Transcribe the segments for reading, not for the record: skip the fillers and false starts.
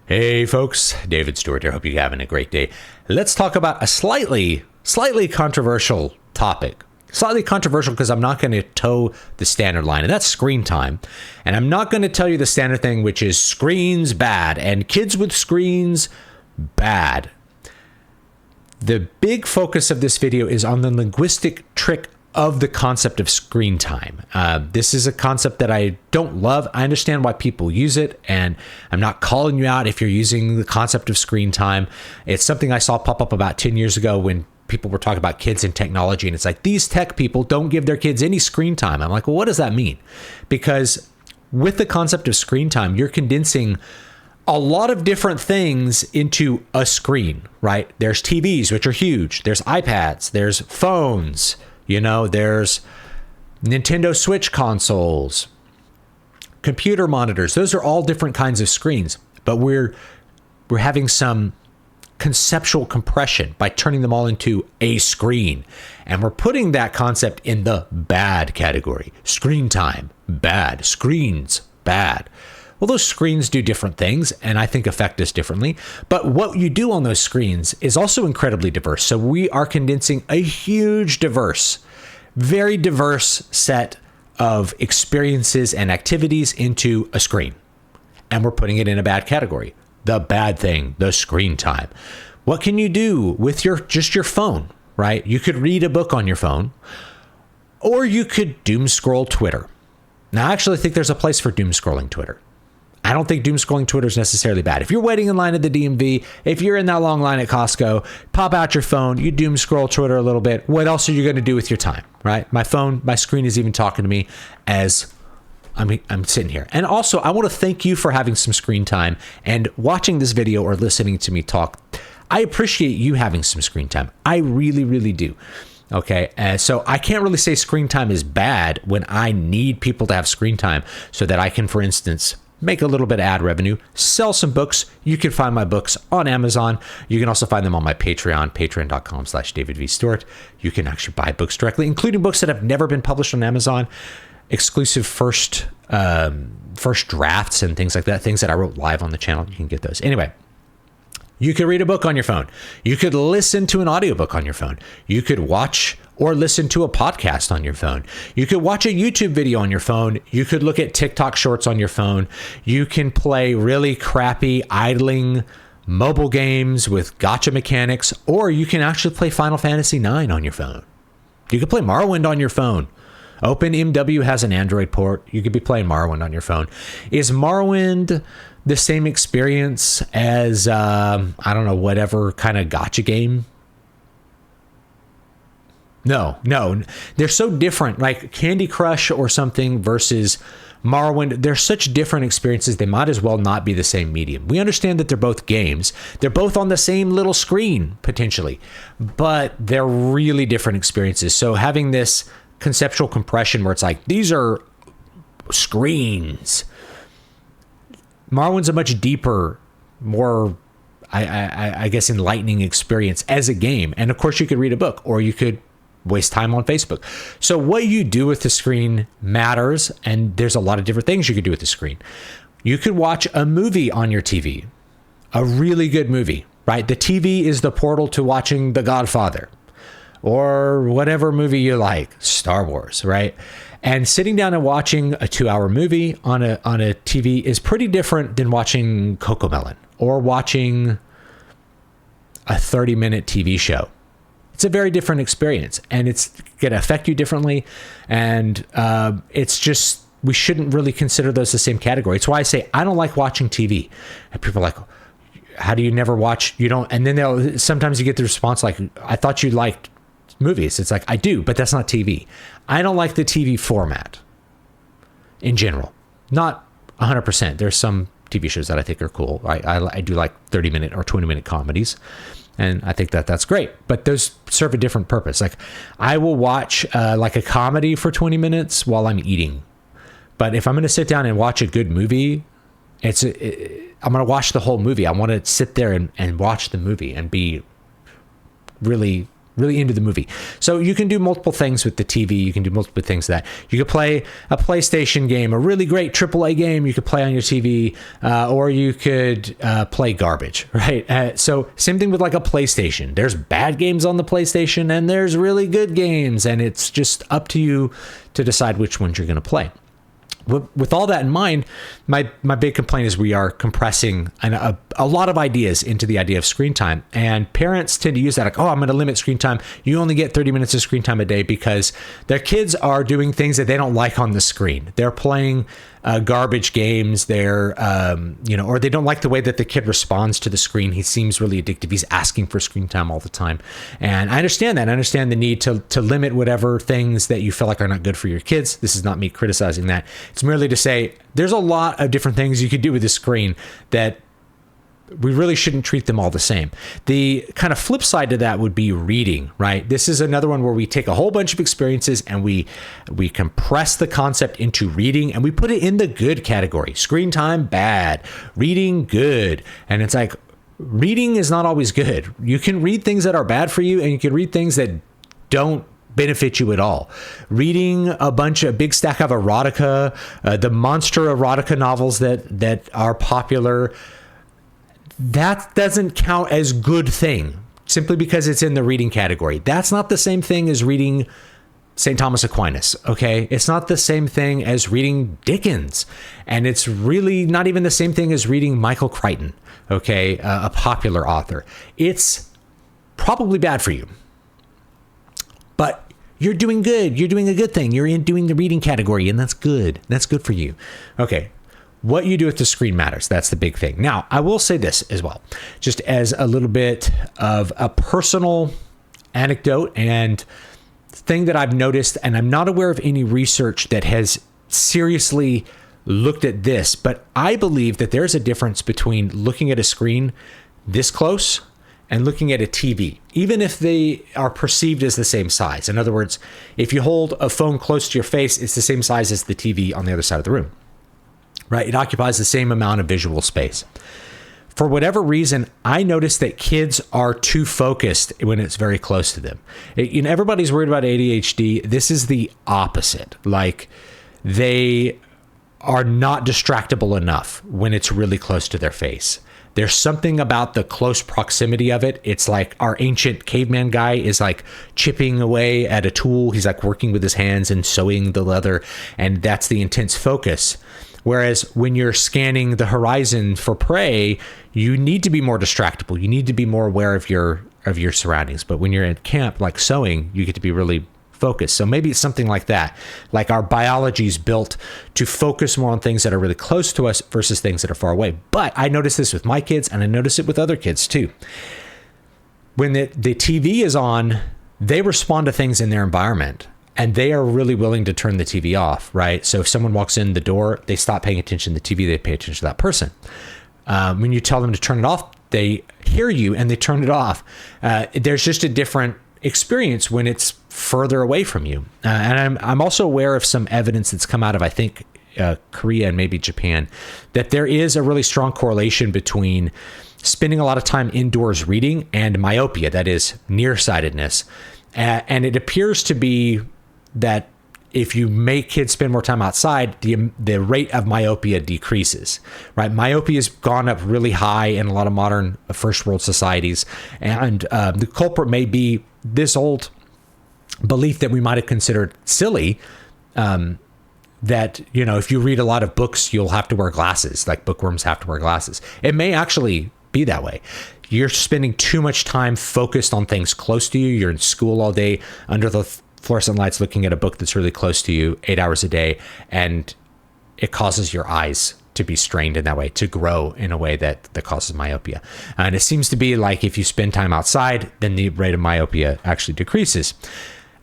Hey folks, David Stewart here. Hope you're having a great day. Let's talk about a slightly controversial topic. Slightly controversial because I'm not going to toe the standard line, and that's screen time. And I'm not going to tell you the standard thing, which is screens bad and kids with screens bad. The big focus of this video is on the linguistic trick of the concept of screen time. This is a concept that I don't love. I understand why people use it, and I'm not calling you out if you're using the concept of screen time. It's something I saw pop up about 10 years ago when people were talking about kids and technology, and it's like, these tech people don't give their kids any screen time. I'm like, well, what does that mean? Because with the concept of screen time, you're condensing a lot of different things into a screen, right? There's TVs, which are huge. There's iPads, there's phones, there's Nintendo Switch consoles, computer monitors. Those are all different kinds of screens, but we're having some conceptual compression by turning them all into a screen. And we're putting that concept in the bad category. Screen time, bad. Screens, bad. Well, those screens do different things and I think affect us differently. But what you do on those screens is also incredibly diverse. So we are condensing a huge very diverse set of experiences and activities into a screen. And we're putting it in a bad category. The bad thing, the screen time. What can you do with just your phone, right? You could read a book on your phone, or you could doom scroll Twitter. Now, I actually think there's a place for doom scrolling Twitter. I don't think doom scrolling Twitter is necessarily bad. If you're waiting in line at the DMV, if you're in that long line at Costco, pop out your phone, you doom scroll Twitter a little bit. What else are you going to do with your time, right? My screen is even talking to me as I'm sitting here. And also, I want to thank you for having some screen time and watching this video or listening to me talk. I appreciate you having some screen time. I really, really do. Okay, so I can't really say screen time is bad when I need people to have screen time so that I can, for instance, make a little bit of ad revenue, sell some books. You can find my books on Amazon. You can also find them on my Patreon, patreon.com/DavidVStewart. You can actually buy books directly, including books that have never been published on Amazon, exclusive first drafts and things like that, things that I wrote live on the channel. You can get those. Anyway, you could read a book on your phone. You could listen to an audiobook on your phone. You could watch or listen to a podcast on your phone. You could watch a YouTube video on your phone. You could look at TikTok shorts on your phone. You can play really crappy idling mobile games with gotcha mechanics, or you can actually play Final Fantasy IX on your phone. You could play Morrowind on your phone. OpenMW has an Android port. You could be playing Morrowind on your phone. Is Morrowind the same experience as, whatever kind of gotcha game? No. They're so different, like Candy Crush or something versus Morrowind. They're such different experiences. They might as well not be the same medium. We understand that they're both games. They're both on the same little screen, potentially, but they're really different experiences. So having this conceptual compression where it's like, these are screens. Morrowind's a much deeper, more, I guess, enlightening experience as a game. And of course, you could read a book, or you could waste time on Facebook. So what you do with the screen matters, and there's a lot of different things you could do with the screen. You could watch a movie on your TV, a really good movie, right? The TV is the portal to watching The Godfather or whatever movie you like, Star Wars, right? And sitting down and watching a 2-hour movie on a TV is pretty different than watching Cocomelon or watching a 30-minute TV show. It's a very different experience, and it's going to affect you differently. And it's just, we shouldn't really consider those the same category. It's why I say I don't like watching TV. And people are like, how do you never watch? You don't. And then sometimes you get the response like, I thought you liked movies. It's like, I do, but that's not TV. I don't like the TV format in general. Not 100%. There's some TV shows that I think are cool. I do like 30-minute or 20-minute comedies. And I think that that's great, but those serve a different purpose. Like I will watch like a comedy for 20 minutes while I'm eating. But if I'm going to sit down and watch a good movie, I'm going to watch the whole movie. I want to sit there and watch the movie and be really really into the movie. So you can do multiple things with the TV. You can do multiple things with that. You could play a PlayStation game, a really great AAA game you could play on your TV, or you could play garbage, right? So same thing with like a PlayStation. There's bad games on the PlayStation and there's really good games, and it's just up to you to decide which ones you're going to play. With all that in mind, my big complaint is we are compressing a lot of ideas into the idea of screen time. And parents tend to use that like, oh, I'm going to limit screen time. You only get 30 minutes of screen time a day, because their kids are doing things that they don't like on the screen. They're playing garbage games. They're, or they don't like the way that the kid responds to the screen. He seems really addictive. He's asking for screen time all the time. And I understand that. I understand the need to limit whatever things that you feel like are not good for your kids. This is not me criticizing that. It's merely to say there's a lot of different things you could do with the screen that we really shouldn't treat them all the same. The kind of flip side to that would be reading, right? This is another one where we take a whole bunch of experiences and we compress the concept into reading, and we put it in the good category. Screen time, bad. Reading, good. And it's like, reading is not always good. You can read things that are bad for you, and you can read things that don't benefit you at all. Reading a big stack of erotica, the monster erotica novels that are popular, that doesn't count as good thing simply because it's in the reading category. That's not the same thing as reading St. Thomas Aquinas, okay? It's not the same thing as reading Dickens. And it's really not even the same thing as reading Michael Crichton, okay? A popular author. It's probably bad for you. But you're doing good. You're doing a good thing. You're doing the reading category, and that's good. That's good for you. Okay. What you do with the screen matters. That's the big thing. Now, I will say this as well, just as a little bit of a personal anecdote and thing that I've noticed, and I'm not aware of any research that has seriously looked at this, but I believe that there's a difference between looking at a screen this close and looking at a TV, even if they are perceived as the same size. In other words, if you hold a phone close to your face, it's the same size as the TV on the other side of the room. Right? It occupies the same amount of visual space. For whatever reason, I noticed that kids are too focused when it's very close to them. Everybody's worried about ADHD. This is the opposite. Like, they are not distractible enough when it's really close to their face. There's something about the close proximity of it. It's like our ancient caveman guy is like chipping away at a tool. He's like working with his hands and sewing the leather. And that's the intense focus. Whereas when you're scanning the horizon for prey, you need to be more distractible. You need to be more aware of your surroundings. But when you're at camp, like sewing, you get to be really focused. So maybe it's something like that. Like our biology is built to focus more on things that are really close to us versus things that are far away. But I notice this with my kids, and I notice it with other kids too. When the TV is on, they respond to things in their environment. And they are really willing to turn the TV off, right? So if someone walks in the door, they stop paying attention to the TV, they pay attention to that person. When you tell them to turn it off, they hear you and they turn it off. There's just a different experience when it's further away from you. And I'm also aware of some evidence that's come out of, I think, Korea and maybe Japan, that there is a really strong correlation between spending a lot of time indoors reading and myopia, that is nearsightedness. And it appears to be that if you make kids spend more time outside, the rate of myopia decreases, right? Myopia has gone up really high in a lot of modern first world societies. And the culprit may be this old belief that we might have considered silly, that, if you read a lot of books, you'll have to wear glasses, like bookworms have to wear glasses. It may actually be that way. You're spending too much time focused on things close to you. You're in school all day under the fluorescent lights looking at a book that's really close to you 8 hours a day, and it causes your eyes to be strained in that way, to grow in a way that causes myopia. And it seems to be like if you spend time outside, then the rate of myopia actually decreases.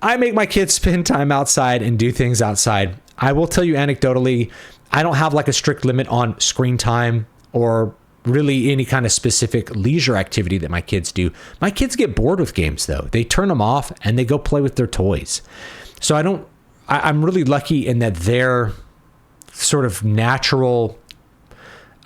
I make my kids spend time outside and do things outside. I will tell you anecdotally, I don't have like a strict limit on screen time or really any kind of specific leisure activity that my kids do. My kids get bored with games though. They turn them off and they go play with their toys. So I'm really lucky in that their sort of natural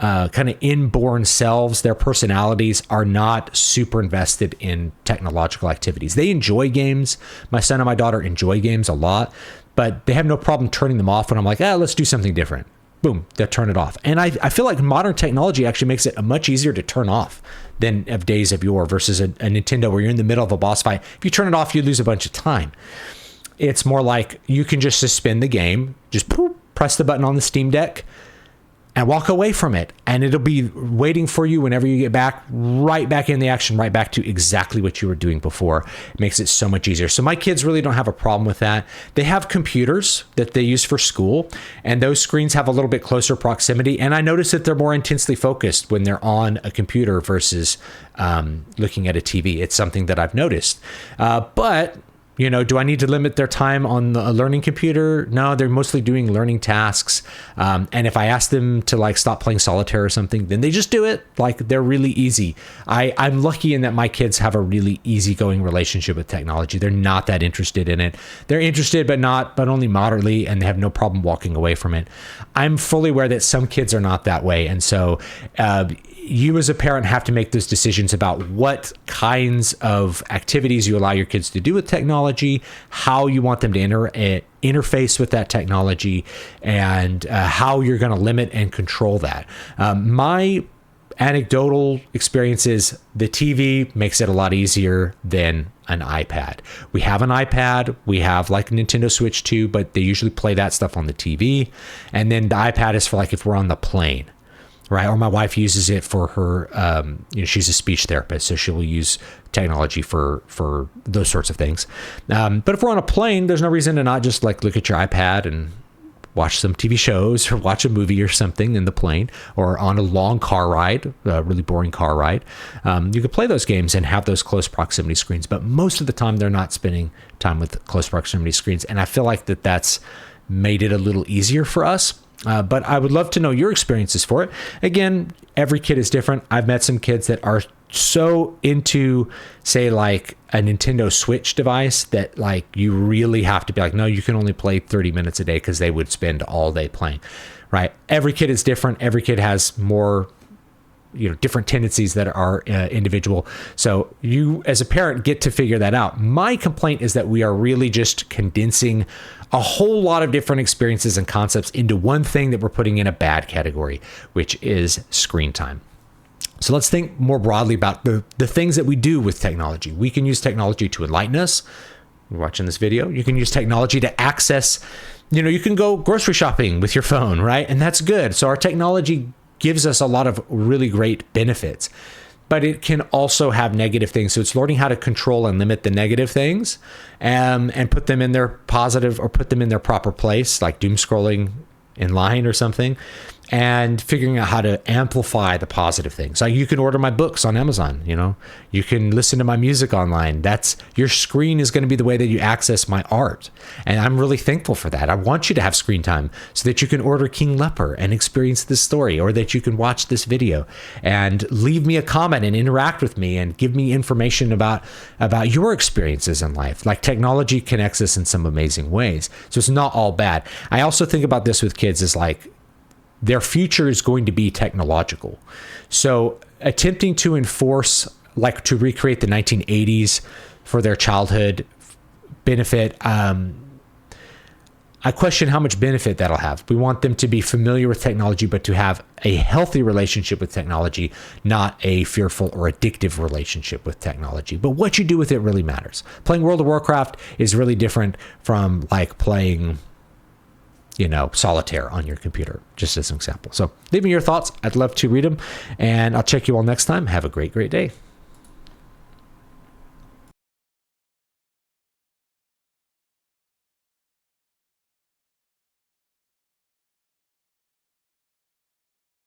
kind of inborn selves, their personalities are not super invested in technological activities. They enjoy games. My son and my daughter enjoy games a lot, but they have no problem turning them off when I'm like, let's do something different. Boom, they'll turn it off. And I feel like modern technology actually makes it much easier to turn off than of days of yore versus a Nintendo where you're in the middle of a boss fight. If you turn it off, you lose a bunch of time. It's more like you can just suspend the game, just press the button on the Steam Deck, and walk away from it, and it'll be waiting for you whenever you get back, right back in the action, right back to exactly what you were doing before. It makes it so much easier. So my kids really don't have a problem with that. They have computers that they use for school, and those screens have a little bit closer proximity, and I notice that they're more intensely focused when they're on a computer versus looking at a TV. It's something that I've noticed. But do I need to limit their time on a learning computer? No, they're mostly doing learning tasks. And if I ask them to stop playing solitaire or something, then they just do it. They're really easy. I'm lucky in that my kids have a really easygoing relationship with technology. They're not that interested in it. They're interested, but only moderately, and they have no problem walking away from it. I'm fully aware that some kids are not that way. And so, you as a parent have to make those decisions about what kinds of activities you allow your kids to do with technology, how you want them to interface with that technology, and how you're going to limit and control that. My anecdotal experience is the TV makes it a lot easier than an iPad. We have an iPad, we have a Nintendo Switch too, but they usually play that stuff on the TV. And then the iPad is for if we're on the plane. Right. Or my wife uses it for her, she's a speech therapist, so she will use technology for those sorts of things. But if we're on a plane, there's no reason to not just look at your iPad and watch some TV shows or watch a movie or something in the plane, or on a long car ride, a really boring car ride. You could play those games and have those close proximity screens, but most of the time they're not spending time with close proximity screens. And I feel like that's made it a little easier for us. But I would love to know your experiences for it. Again, every kid is different. I've met some kids that are so into, say, a Nintendo Switch device that you really have to be no, you can only play 30 minutes a day, because they would spend all day playing, right? Every kid is different. Every kid has more different tendencies that are individual. So you as a parent get to figure that out. My complaint is that we are really just condensing a whole lot of different experiences and concepts into one thing that we're putting in a bad category, which is screen time. So let's think more broadly about the things that we do with technology. We can use technology to enlighten us. You're watching this video. You can use technology to access, you can go grocery shopping with your phone, right? And that's good. So our technology gives us a lot of really great benefits, but it can also have negative things. So it's learning how to control and limit the negative things, and put them in their positive, or put them in their proper place, like doom scrolling in line or something, and figuring out how to amplify the positive things. You can order my books on Amazon, you can listen to my music online. Your screen is going to be the way that you access my art. And I'm really thankful for that. I want you to have screen time so that you can order King Leper and experience this story, or that you can watch this video and leave me a comment and interact with me and give me information about your experiences in life. Technology connects us in some amazing ways. So it's not all bad. I also think about this with kids as their future is going to be technological. So attempting to enforce, to recreate the 1980s for their childhood benefit, I question how much benefit that'll have. We want them to be familiar with technology, but to have a healthy relationship with technology, not a fearful or addictive relationship with technology. But what you do with it really matters. Playing World of Warcraft is really different from playing solitaire on your computer, just as an example. So leave me your thoughts. I'd love to read them, and I'll check you all next time. Have a great, great day.